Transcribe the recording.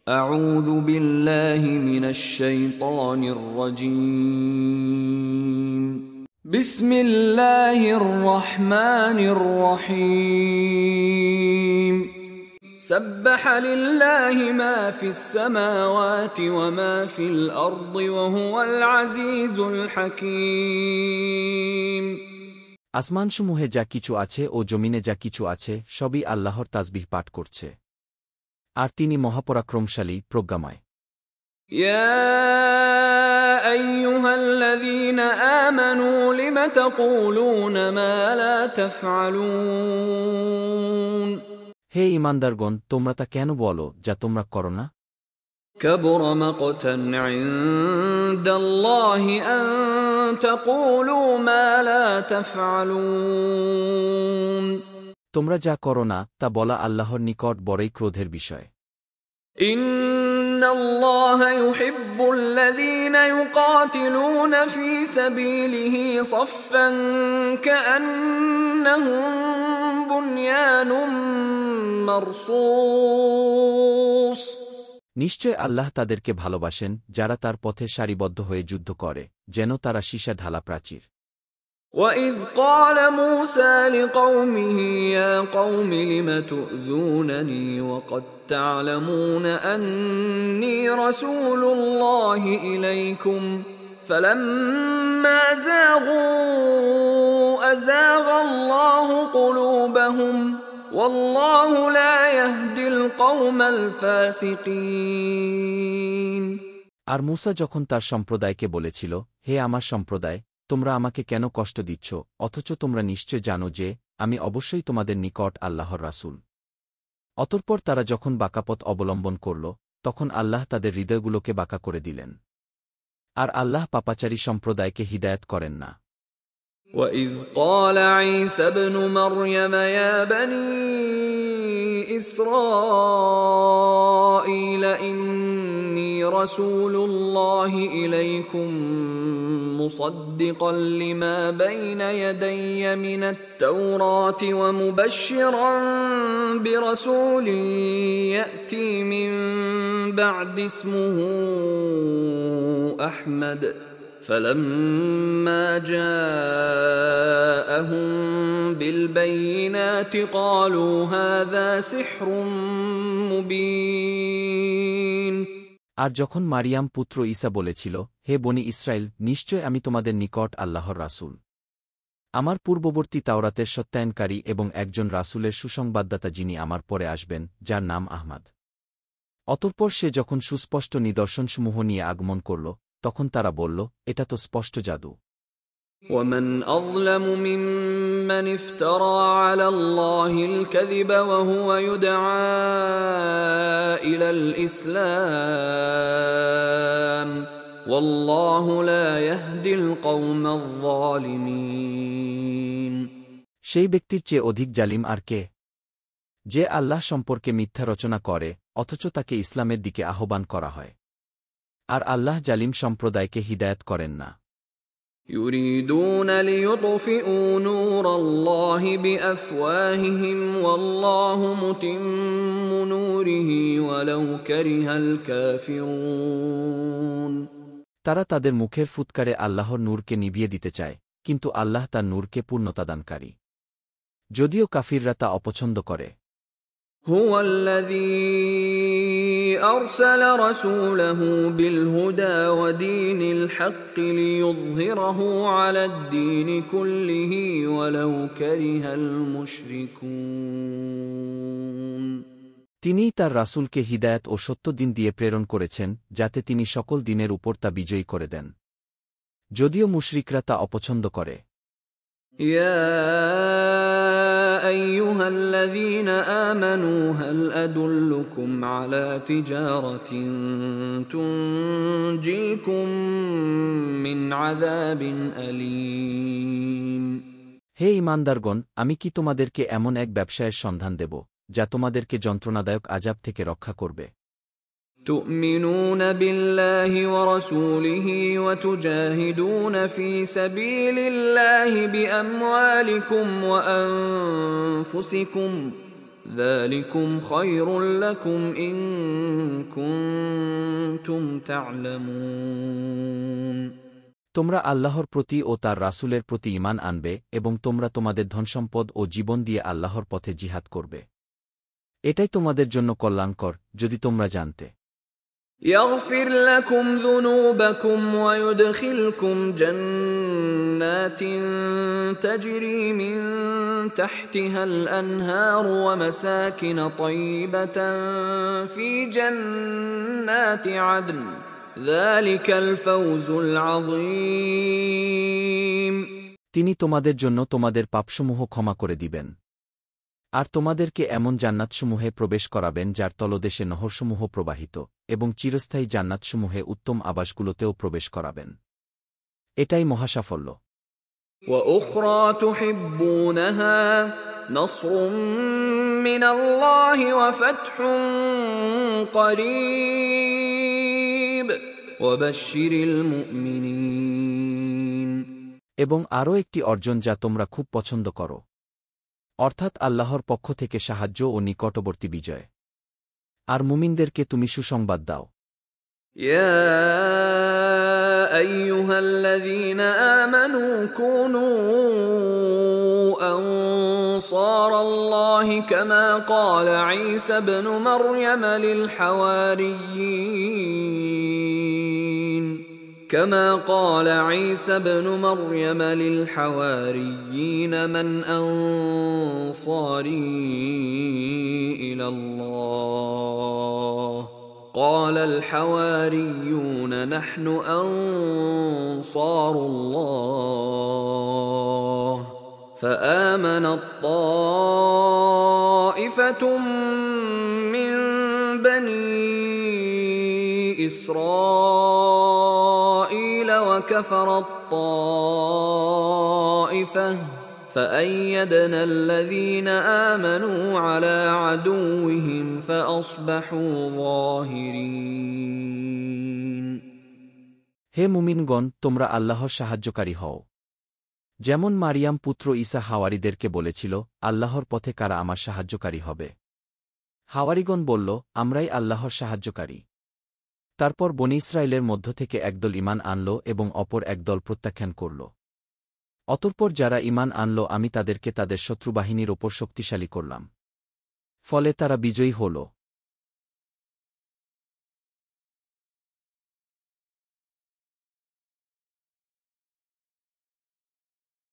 أعوذ بالله من الشيطان الرجيم بسم الله الرحمن الرحيم سبح لله ما في السماوات وما في الأرض وهو العزيز الحكيم আসমানসমূহে যা কিছু আছে ও জমিনে যা কিছু আছে সবই আল্লাহর তাসবিহ পাঠ করছে, আর তিনি মহাপরাক্রমশালী, প্রজ্ঞাময়। يا أيها الذين آمنوا لم تقولون ما لا تفعلون হে ঈমানদারগণ, তোমরা তা কেন বলো যা তোমরা করো না? كبر مقتا عند الله أن تقولوا ما لا تفعلون তোমরা যা করো না তা বলা আল্লাহর নিকট বড়ই ক্রোধের বিষয়। إن الله يحب الذين يقاتلون في سبيله صفا كأنهم بنيان مرصوص নিশ্চয় আল্লাহ তাদেরকে ভালোবাসেন যারা তার পথে সারিবদ্ধ হয়ে যুদ্ধ করে, যেন তারা সীসা ঢালা প্রাচীর। وَإِذْ قَالَ مُوسَى لِقَوْمِهِ يَا قَوْمِ لِمَ تُؤْذُونَنِي وَقَدْ تَعْلَمُونَ أَنِّي رَسُولُ اللَّهِ إِلَيْكُمْ فَلَمَّا زَاغُوا أَزَاغَ اللَّهُ قُلُوبَهُمْ وَاللَّهُ لَا يَهْدِي الْقَوْمَ الْفَاسِقِينَ আর মূসা যখন তার সম্প্রদায়কে বলেছিল, হে আমার সম্প্রদায়, তোমরা আমাকে কেন কষ্ট দিচ্ছ, অথচ তোমরা নিশ্চয় জানো যে আমি অবশ্যই তোমাদের নিকট আল্লাহর রাসূল। অতঃপর তারা যখন বাঁকাপথ অবলম্বন করল, তখন আল্লাহ তাদের হৃদয়গুলোকে বাঁকা করে দিলেন। আর আল্লাহ পাপাচারী সম্প্রদায়কে হিদায়াত করেন না। وَإِذْ قَالَ عِيسَى ابْنُ مَرْيَمَ يَا بَنِي إِسْرَائِيلَ إِنِّي رَسُولُ اللَّهِ إِلَيْكُمْ مُصَدِّقًا لِمَا بَيْنَ يَدَيَّ مِنَ التَّوْرَاةِ وَمُبَشِّرًا بِرَسُولٍ يَأْتِي مِن بَعْدِ اسْمُهُ أَحْمَدُ فَلَمَّا جَاءَهُم بِالْبَيِّنَاتِ قَالُوا هَذَا سِحْرٌ مُبِينٌ আর যখন মারিয়াম পুত্র ঈসা বলেছিল, হে বনি ইসরায়েল, নিশ্চয় আমি তোমাদের নিকট আল্লাহর রাসূল। আমার পূর্ববর্তী তাওরাতের সত্যায়নকারী এবং একজন রাসূলের সুসংবাদদাতা যিনি আমার পরে আসবেন, যার নাম আহমদ। অতঃপর সে যখন সুস্পষ্ট নিদর্শনসমূহ নিয়ে আগমন করল, তখন তারা বলল, এটা তো স্পষ্ট জাদু। وَمَنْ أَظْلَمُ مِمَّنِ افْتَرَى عَلَى اللَّهِ الْكَذِبَ وَهُوَ يُدْعَى إِلَى الْإِسْلَامِ وَاللَّهُ لَا يَهْدِي الْقَوْمَ الظَّالِمِينَ সেই ব্যক্তির চেয়ে অধিক জালিম আর কে, যে আল্লাহ সম্পর্কে মিথ্যা রচনা করে অথচ তাকে ইসলামের দিকে আহ্বান করা হয়। আর আল্লাহ জালিম সম্প্রদায়কে হিদায়াত করেন না। يُرِيدُونَ لِيُطْفِئُوا نُورَ اللَّهِ بِأَفْوَاهِهِمْ وَاللَّهُ مُتِمُّ نُورِهِ وَلَوْ كَرِهَ الْكَافِرُونَ তারা তাদের মুখের ফুৎকারে আল্লাহর নূরকে নিভিয়ে দিতে চায়, কিন্তু আল্লাহ তার নূরকে পূর্ণতাদানকারী, যদিও কাফিররা তা অপছন্দ করে। هُوَ الَّذِي أَرْسَلَ رَسُولَهُ بِالْهُدَى وَدِينِ الْحَقِّ لِيُظْهِرَهُ عَلَى الدِّينِ كُلِّهِ وَلَوْ كَرِهَ الْمُشْرِكُونَ তিনিই তার রাসূলকে হিদায়াত ও সত্য দিন দিয়ে প্রেরণ করেছেন, যাতে তিনি সকল দিনের উপর তা বিজয়ী করে দেন, যদিও মুশরিকরা তা অপছন্দ করে। يا أيها الذين آمنوا هل أدلكم على تجارة تنجيكم من عذاب أليم হে ঈমানদারগণ, আমি কি তোমাদেরকে এমন এক ব্যবসায়ের সন্ধান দেব যা তোমাদেরকে যন্ত্রণাদায়ক আযাব থেকে রক্ষা করবে? تؤمنون بالله ورسوله وتجاهدون في سبيل الله بأموالكم وأنفسكم ذلكم خير لكم إن كنتم تعلمون। তোমরা আল্লাহর প্রতি ও তার রাসূলের প্রতি ঈমান আনবে এবং তোমরা তোমাদের ধনসম্পদ ও জীবন দিয়ে আল্লাহর পথে জিহাদ করবে। এটাই তোমাদের জন্য কল্যাণকর যদি তোমরা জানতে। يغفر لكم ذنوبكم ويدخلكم جنات تجري من تحتها الأنهار ومساكن طيبة في جنات عدن ذلك الفوز العظيم। তিনি তোমাদের জন্য তোমাদের পাপসমূহ ক্ষমা করে দিবেন আর তোমাদেরকে এমন জান্নাতসমূহে প্রবেশ করাবেন যার তলদেশে নহরসমূহ প্রবাহিত এবং চিরস্থায়ী জান্নাতসমূহে উত্তম আবাসগুলোতেও প্রবেশ করাবেন। এটাই মহাসাফল্য। وأخرى تحبونها نصر من الله وفتح قريب وبشر المؤمنين। এবং আরও একটি অর্জন যা তোমরা খুব পছন্দ করো, অর্থাৎ আল্লাহর পক্ষ থেকে সাহায্য ও নিকটবর্তী বিজয়। আর মুমিনদেরকে তুমি সুসংবাদ দাও। يا أيها الذين آمنوا كونوا أنصار الله كما قال عيسى ابن مريم للحواريين من أنصاري إلى الله قال الحواريون نحن أنصار الله فآمنت طائفة من بني إسرائيل وكفرت طائفة فأيدنا الذين آمنوا على عدوهم فأصبحوا ظاهرين। হে মুমিনগণ, তোমরা আল্লাহর সাহায্যকারী হও। যেমন মারিয়াম পুত্র ঈসা হাওয়ারীদেরকে বলেছিল, আল্লাহর পথে কারা আমার সাহায্যকারী হবে? হাওয়ারীগণ বলল, আমরাই আল্লাহর সাহায্যকারী। তারপর বনী ইসরায়েলের মধ্য থেকে একদল ঈমান আনল এবং অপর একদল প্রত্যাখ্যান করল। অতঃপর যারা ঈমান আনল আমি তাদেরকে তাদের শত্রুবাহিনীর ওপর শক্তিশালী করলাম, ফলে তারা বিজয়ী হল।